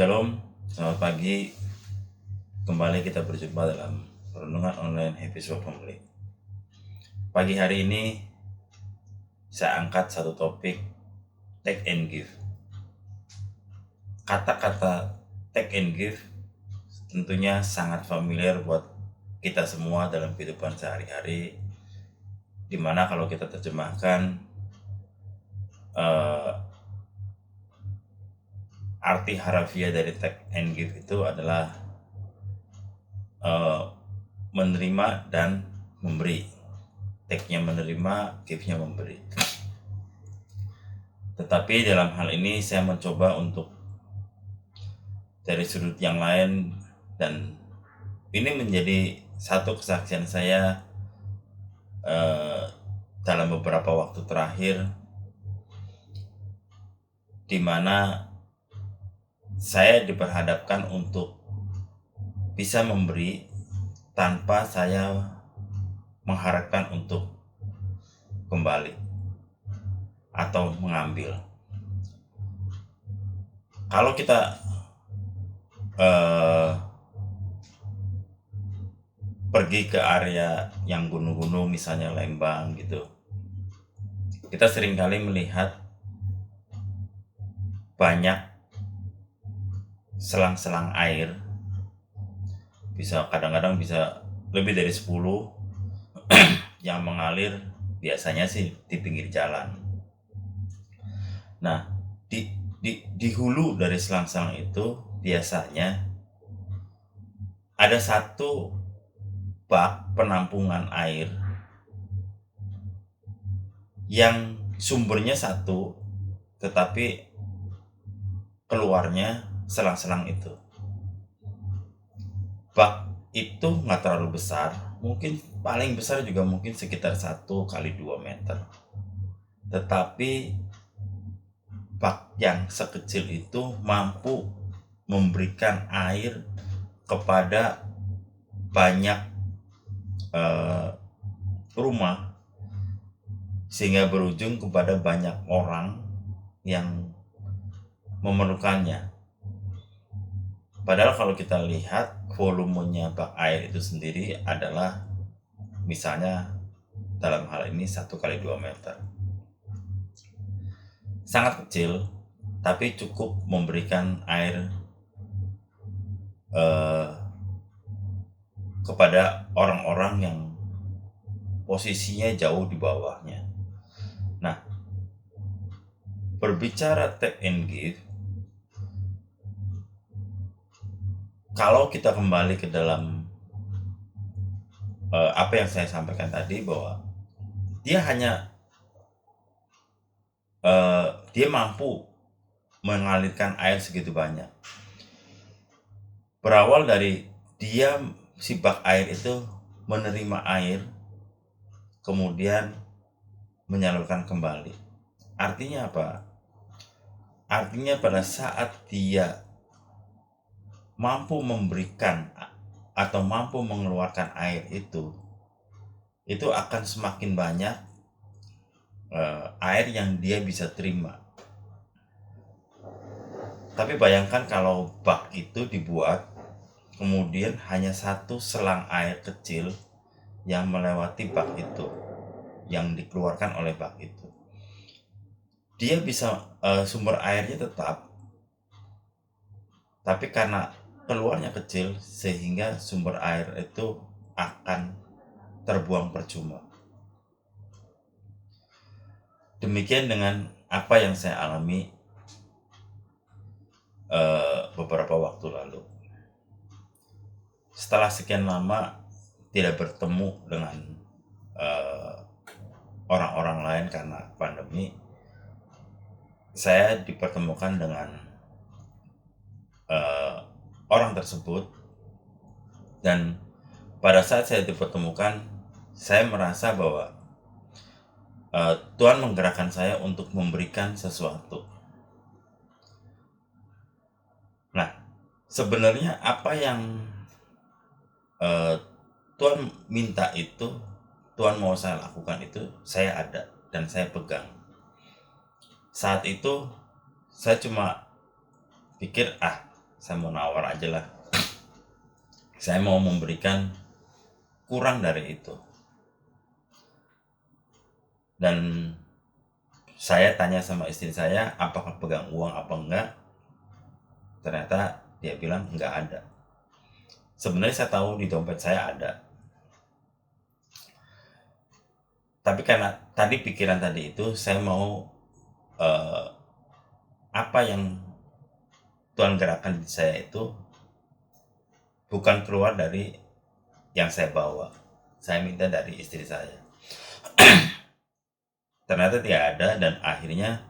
Shalom, selamat pagi. Kembali kita berjumpa dalam renungan online Happy Soul Family. Pagi hari ini saya angkat satu topik, take and give. Kata-kata take and give tentunya sangat familiar buat kita semua dalam kehidupan sehari-hari, dimana kalau kita terjemahkan arti harafiah dari take and give itu adalah menerima dan memberi. Take-nya menerima, give-nya memberi. Tetapi dalam hal ini saya mencoba untuk dari sudut yang lain, dan ini menjadi satu kesaksian saya dalam beberapa waktu terakhir, di mana saya diperhadapkan untuk bisa memberi tanpa saya mengharapkan untuk kembali atau mengambil. Kalau kita pergi ke area yang gunung-gunung, misalnya Lembang gitu, kita seringkali melihat banyak selang-selang air, kadang-kadang bisa lebih dari 10 yang mengalir, biasanya sih di pinggir jalan. Nah, di hulu dari selang-selang itu biasanya ada satu bak penampungan air yang sumbernya satu, tetapi keluarnya selang-selang itu. Bak itu nggak terlalu besar, mungkin paling besar juga mungkin sekitar 1 kali 2 meter. Tetapi bak yang sekecil itu mampu memberikan air kepada banyak rumah, sehingga berujung kepada banyak orang yang memerlukannya. Padahal kalau kita lihat volumenya bak air itu sendiri adalah misalnya dalam hal ini 1 kali 2 meter. Sangat kecil, tapi cukup memberikan air kepada orang-orang yang posisinya jauh di bawahnya. Nah, berbicara take and give, kalau kita kembali ke dalam apa yang saya sampaikan tadi, bahwa dia mampu mengalirkan air segitu banyak. Berawal dari dia, si bak air itu menerima air, kemudian menyalurkan kembali. Artinya apa? Artinya pada saat dia mampu memberikan atau mampu mengeluarkan air itu akan semakin banyak air yang dia bisa terima. Tapi bayangkan kalau bak itu dibuat, kemudian hanya satu selang air kecil yang melewati bak itu, yang dikeluarkan oleh bak itu. Dia bisa sumber airnya tetap, tapi karena keluarnya kecil, sehingga sumber air itu akan terbuang percuma. Demikian dengan apa yang saya alami beberapa waktu lalu. Setelah sekian lama tidak bertemu dengan orang-orang lain karena pandemi, saya dipertemukan dengan orang tersebut, dan pada saat saya dipertemukan, saya merasa bahwa Tuhan menggerakkan saya untuk memberikan sesuatu. Nah, sebenarnya apa yang Tuhan minta itu, Tuhan mau saya lakukan itu, saya ada dan saya pegang. Saat itu saya cuma pikir, saya mau nawar aja lah. Saya mau memberikan kurang dari itu. Dan saya tanya sama istri saya, apakah pegang uang apa enggak? Ternyata dia bilang enggak ada. Sebenarnya saya tahu di dompet saya ada. Tapi karena tadi pikiran tadi itu, saya mau apa yang Tuhan gerakan di saya itu bukan keluar dari yang saya bawa. Saya minta dari istri saya. Ternyata tidak ada, dan akhirnya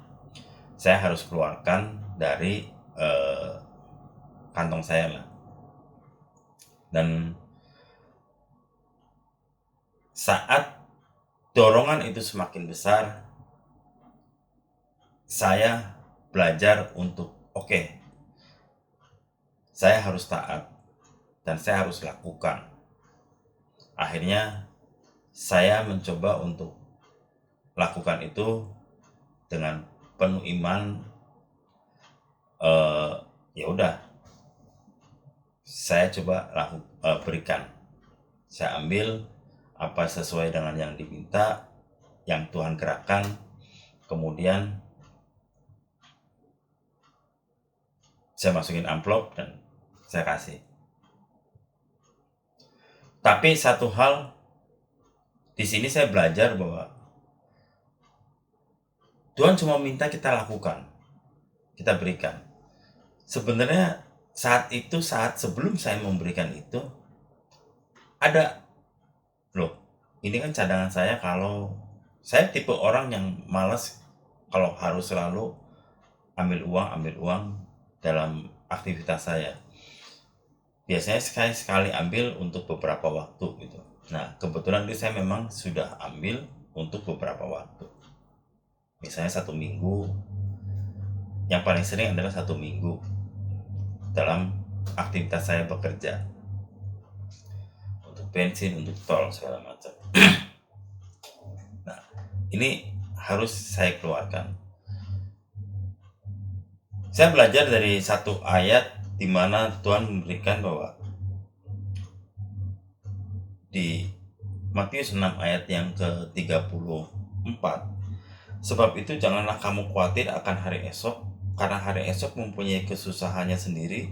saya harus keluarkan dari kantong saya lah. Dan saat dorongan itu semakin besar, saya belajar untuk oke, saya harus taat dan saya harus lakukan. Akhirnya saya mencoba untuk lakukan itu dengan penuh iman. Ya udah, saya coba berikan. Saya ambil apa sesuai dengan yang diminta, yang Tuhan gerakkan, kemudian saya masukin amplop dan saya kasih. Tapi satu hal di sini saya belajar bahwa Tuhan cuma minta kita lakukan, kita berikan. Sebenarnya saat sebelum saya memberikan itu, ada loh, ini kan cadangan saya. Kalau saya tipe orang yang malas kalau harus selalu ambil uang dalam aktivitas saya. Biasanya saya sekali ambil untuk beberapa waktu gitu. Nah, kebetulan ini saya memang sudah ambil untuk beberapa waktu. Misalnya 1 minggu. Yang paling sering adalah 1 minggu dalam aktivitas saya bekerja. Untuk bensin, untuk tol, segala macam. Nah, ini harus saya keluarkan. Saya belajar dari satu ayat di mana Tuhan memberikan bahwa di Matius 6 ayat yang ke-34, sebab itu janganlah kamu khawatir akan hari esok, karena hari esok mempunyai kesusahannya sendiri.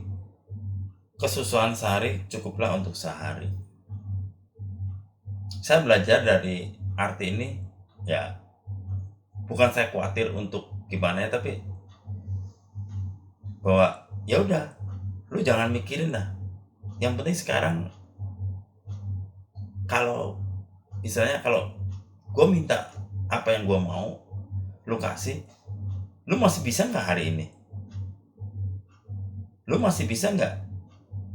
Kesusahan sehari cukuplah untuk sehari. Saya belajar dari arti ini, ya bukan saya khawatir untuk gimana ya, tapi bahwa ya udah, lu jangan mikirin lah. Yang penting sekarang, kalau misalnya kalau gue minta apa yang gue mau, lu kasih, lu masih bisa nggak hari ini? Lu masih bisa nggak?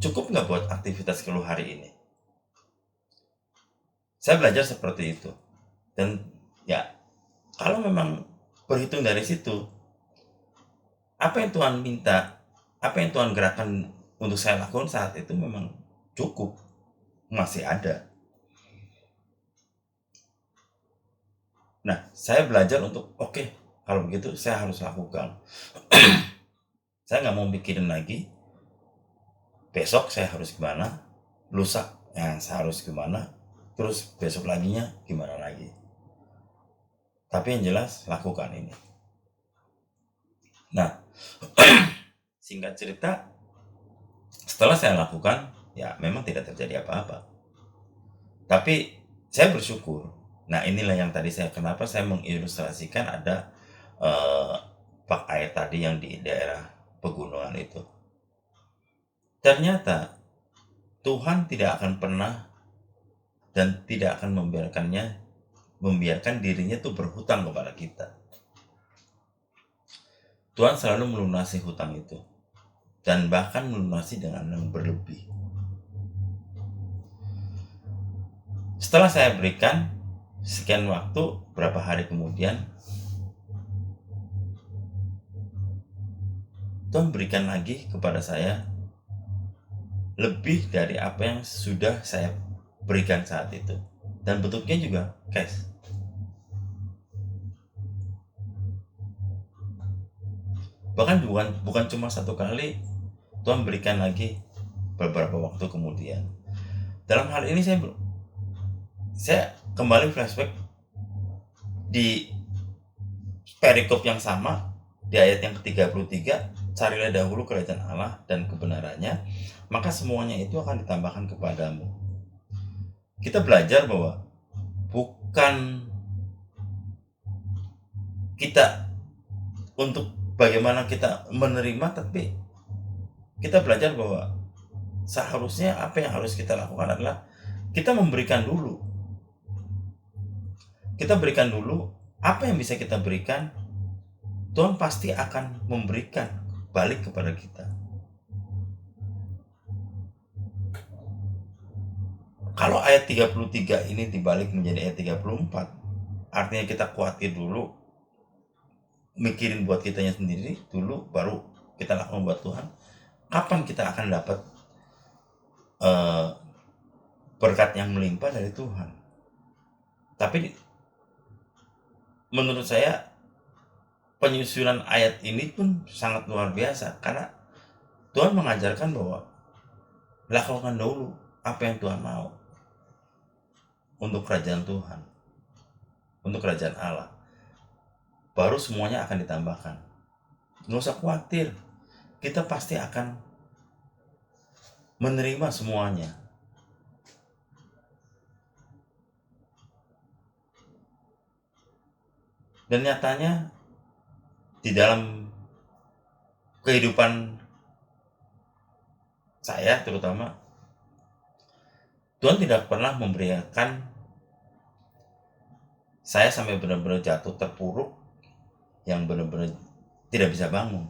Cukup nggak buat aktivitas lu hari ini? Saya belajar seperti itu. Dan ya, kalau memang berhitung dari situ, apa yang Tuhan minta, apa yang Tuhan gerakkan untuk saya lakukan saat itu memang cukup, masih ada. Nah, saya belajar untuk oke, kalau begitu saya harus lakukan. Saya nggak mau mikirin lagi besok saya harus gimana, lusa ya saya harus gimana, terus besok laginya gimana lagi. Tapi yang jelas lakukan ini. Nah, singkat cerita, setelah saya lakukan, ya memang tidak terjadi apa-apa. Tapi saya bersyukur. Nah, inilah yang tadi kenapa saya mengilustrasikan ada bak air tadi yang di daerah pegunungan itu. Ternyata Tuhan tidak akan pernah dan tidak akan membiarkan dirinya tuh berhutang kepada kita. Tuhan selalu melunasi hutang itu, dan bahkan melunasi dengan yang berlebih. Setelah saya berikan sekian waktu, berapa hari kemudian, Tuhan berikan lagi kepada saya lebih dari apa yang sudah saya berikan saat itu, dan bentuknya juga cash. Bahkan bukan cuma 1 kali, Tuhan berikan lagi beberapa waktu kemudian. Dalam hal ini saya kembali flashback di perikop yang sama di ayat yang ke-33, carilah dahulu kerajaan Allah dan kebenarannya, maka semuanya itu akan ditambahkan kepadamu. Kita belajar bahwa bukan kita untuk bagaimana kita menerima, tapi kita belajar bahwa seharusnya apa yang harus kita lakukan adalah kita memberikan dulu. Kita berikan dulu apa yang bisa kita berikan. Tuhan pasti akan memberikan balik kepada kita. Kalau ayat 33 ini dibalik menjadi ayat 34, artinya kita khawatir dulu, mikirin buat kitanya sendiri dulu, baru kita lakukan buat Tuhan. Kapan kita akan dapat berkat yang melimpah dari Tuhan? Tapi menurut saya penyusunan ayat ini pun sangat luar biasa, karena Tuhan mengajarkan bahwa lakukan dulu apa yang Tuhan mau untuk kerajaan Tuhan, untuk kerajaan Allah, baru semuanya akan ditambahkan. Nggak usah khawatir, kita pasti akan menerima semuanya. Dan nyatanya di dalam kehidupan saya terutama, Tuhan tidak pernah memberikan saya sampai benar-benar jatuh terpuruk yang benar-benar tidak bisa bangun.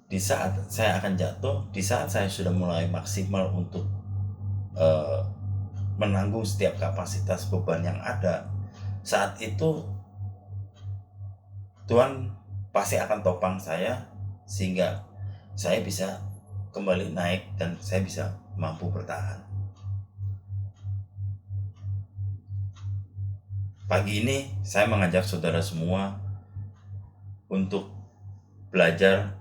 Di saat saya akan jatuh, di saat saya sudah mulai maksimal untuk menanggung setiap kapasitas beban yang ada, saat itu Tuhan pasti akan topang saya sehingga saya bisa kembali naik dan saya bisa mampu bertahan. Pagi ini saya mengajak saudara semua untuk belajar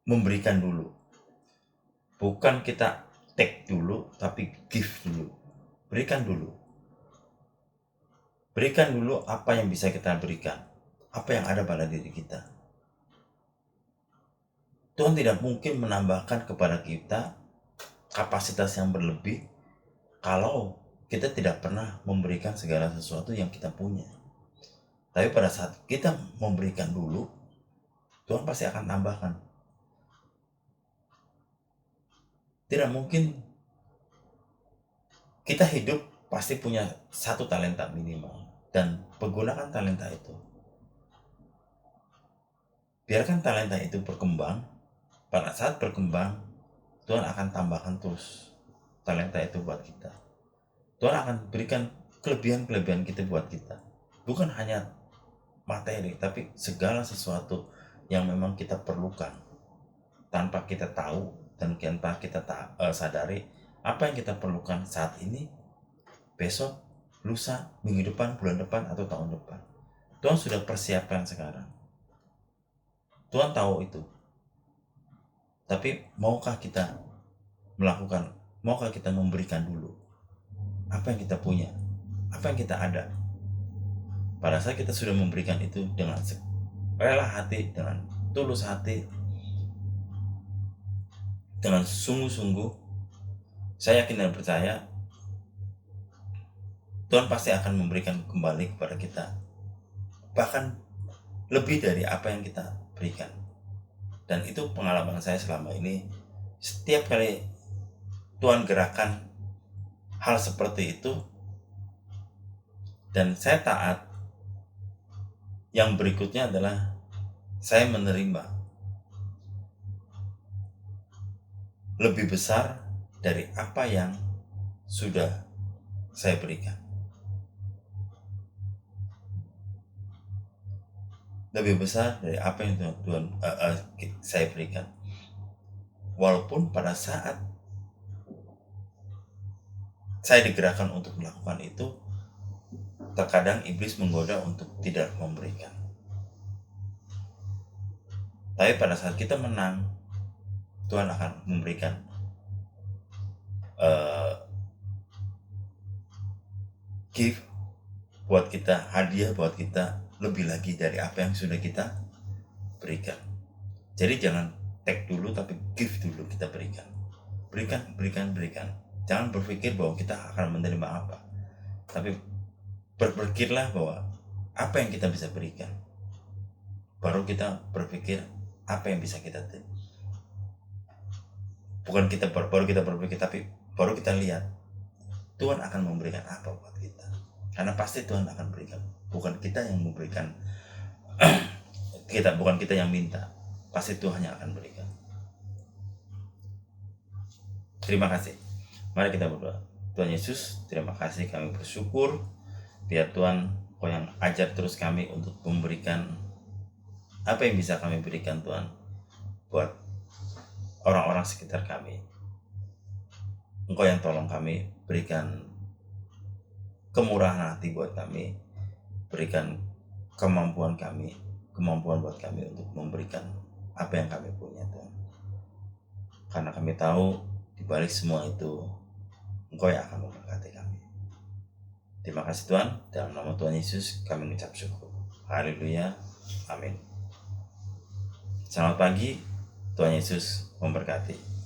memberikan dulu. Bukan kita take dulu, tapi give dulu. Berikan dulu. Berikan dulu apa yang bisa kita berikan, apa yang ada pada diri kita. Tuhan tidak mungkin menambahkan kepada kita kapasitas yang berlebih kalau kita tidak pernah memberikan segala sesuatu yang kita punya. Tapi pada saat kita memberikan dulu, Tuhan pasti akan tambahkan. Tidak mungkin kita hidup pasti punya satu talenta minimal, dan pergunakan talenta itu. Biarkan talenta itu berkembang. Pada saat berkembang, Tuhan akan tambahkan terus talenta itu buat kita. Tuhan akan berikan kelebihan-kelebihan kita buat kita. Bukan hanya materi, tapi segala sesuatu yang memang kita perlukan tanpa kita tahu dan tanpa kita sadari apa yang kita perlukan saat ini, besok, lusa, minggu depan, bulan depan, atau tahun depan. Tuhan sudah persiapkan sekarang. Tuhan tahu itu. Tapi maukah kita melakukan, maukah kita memberikan dulu apa yang kita punya, apa yang kita ada? Pada saat kita sudah memberikan itu dengan rela hati, dengan tulus hati, dengan sungguh-sungguh, saya yakin dan percaya Tuhan pasti akan memberikan kembali kepada kita, bahkan lebih dari apa yang kita berikan. Dan itu pengalaman saya selama ini. Setiap kali Tuhan gerakan hal seperti itu dan saya taat, yang berikutnya adalah saya menerima lebih besar dari apa yang sudah saya berikan. Lebih besar dari apa yang Tuhan saya berikan. Walaupun pada saat saya digerakkan untuk melakukan itu, terkadang iblis menggoda untuk tidak memberikan. Tapi pada saat kita menang, Tuhan akan memberikan uh, gift buat kita, hadiah buat kita lebih lagi dari apa yang sudah kita berikan. Jadi jangan take dulu, tapi give dulu kita berikan. Berikan. Jangan berpikir bahwa kita akan menerima apa, tapi berpikirlah bahwa apa yang kita bisa berikan. Baru kita berpikir apa yang bisa kita terima. Bukan kita baru kita berpikir, tapi baru kita lihat Tuhan akan memberikan apa buat kita. Karena pasti Tuhan akan berikan. Bukan kita yang memberikan, bukan kita yang minta. Pasti Tuhan yang akan berikan. Terima kasih. Mari kita berdoa. Tuhan Yesus, terima kasih, kami bersyukur. Biar Tuhan Kau yang ajar terus kami untuk memberikan apa yang bisa kami berikan, Tuhan, buat orang-orang sekitar kami. Engkau yang tolong kami, berikan kemurahan hati buat kami, berikan kemampuan buat kami untuk memberikan apa yang kami punya, Tuhan. Karena kami tahu di balik semua itu Engkau yang akan memberkati kami. Terima kasih Tuhan, dalam nama Tuhan Yesus kami mengucap syukur. Haleluya, amin. Selamat pagi, Tuhan Yesus memberkati.